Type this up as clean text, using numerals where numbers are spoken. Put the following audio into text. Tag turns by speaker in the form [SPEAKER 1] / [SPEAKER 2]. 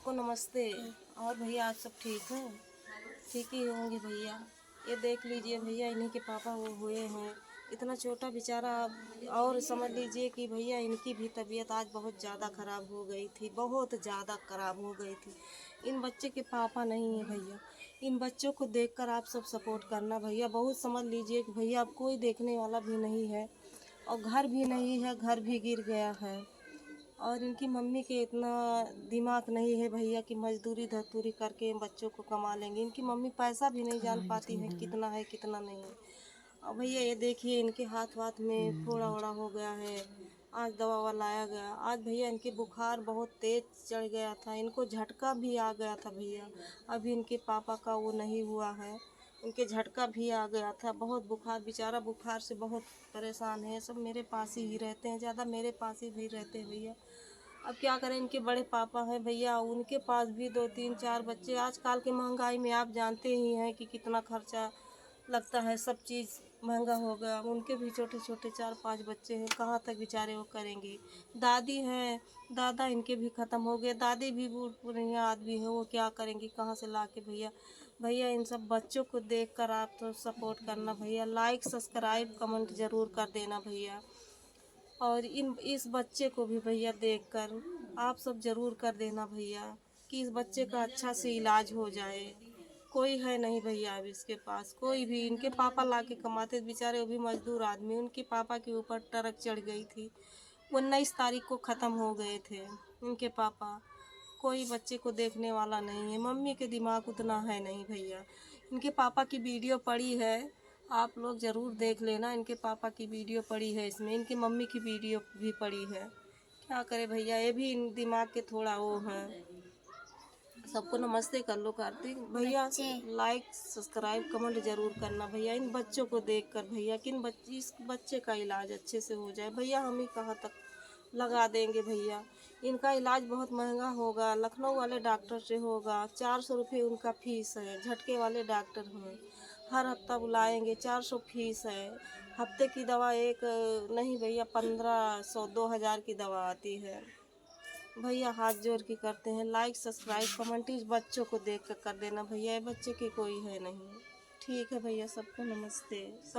[SPEAKER 1] सबको नमस्ते। और भैया आप सब ठीक हैं? ठीक ही होंगे भैया। ये देख लीजिए भैया, इन्हीं के पापा वो हुए हैं। इतना छोटा बेचारा। और समझ लीजिए कि भैया इनकी भी तबीयत आज बहुत ज़्यादा ख़राब हो गई थी, बहुत ज़्यादा ख़राब हो गई थी। इन बच्चे के पापा नहीं है भैया। इन बच्चों को देखकर आप सब सपोर्ट करना भैया। बहुत समझ लीजिए कि भैया अब कोई देखने वाला भी नहीं है और घर भी नहीं है, घर भी गिर गया है। और इनकी मम्मी के इतना दिमाग नहीं है भैया कि मजदूरी धतूरी करके बच्चों को कमा लेंगे। इनकी मम्मी पैसा भी नहीं जान पाती है कितना नहीं है। और भैया ये देखिए, इनके हाथ वाथ में फोड़ा ओड़ा हो गया है। आज दवा ववा लाया गया। आज भैया इनके बुखार बहुत तेज चढ़ गया था, इनको झटका भी आ गया था भैया। अभी इनके पापा का वो नहीं हुआ है, इनके झटका भी आ गया था। बहुत बुखार, बेचारा बुखार से बहुत परेशान है। सब मेरे पास ही रहते हैं, ज़्यादा मेरे पास ही भी रहते हैं भैया। अब क्या करें, इनके बड़े पापा हैं भैया, उनके पास भी 2 3 4 बच्चे। आजकल की महंगाई में आप जानते ही हैं कि कितना खर्चा लगता है, सब चीज़ महंगा हो गया। उनके भी छोटे छोटे 4 5 बच्चे हैं, कहाँ तक बेचारे वो करेंगे। दादी हैं, दादा इनके भी ख़त्म हो गए। दादी भी बुढ़िया आदमी है, वो क्या करेंगी, कहाँ से ला के भैया। भैया इन सब बच्चों को देखकर आप तो सपोर्ट करना भैया। लाइक सब्सक्राइब कमेंट ज़रूर कर देना भैया। और इस बच्चे को भी भैया देखकर आप सब ज़रूर कर देना भैया कि इस बच्चे का अच्छा से इलाज हो जाए। कोई है नहीं भैया अब इसके पास, कोई भी। इनके पापा ला के कमाते बेचारे, वो भी मजदूर आदमी। उनके पापा के ऊपर ट्रक चढ़ गई थी, 19 तारीख को ख़त्म हो गए थे इनके पापा। कोई बच्चे को देखने वाला नहीं है। मम्मी के दिमाग उतना है नहीं भैया। इनके पापा की वीडियो पड़ी है, आप लोग ज़रूर देख लेना। इनके पापा की वीडियो पड़ी है, इसमें इनकी मम्मी की वीडियो भी पड़ी है। क्या करे भैया, ये भी इन दिमाग के थोड़ा वो हैं। सबको नमस्ते कर लो कार्तिक भैया। लाइक सब्सक्राइब कमेंट जरूर करना भैया। इन बच्चों को देखकर भैया कि इस बच्चे का इलाज अच्छे से हो जाए भैया। हम ही कहाँ तक लगा देंगे भैया। इनका इलाज बहुत महंगा होगा, लखनऊ वाले डॉक्टर से होगा। 400 रुपये उनका फीस है, झटके वाले डॉक्टर हैं। हर हफ्ता बुलाएंगे, 400 फीस है। हफ्ते की दवा एक नहीं भैया, 1500 2000 की दवा आती है भैया। हाथ जोड़ के करते हैं, लाइक सब्सक्राइब कमेंट इस बच्चों को देख कर देना भैया। ये बच्चे की कोई है नहीं। ठीक है भैया, सबको नमस्ते। सब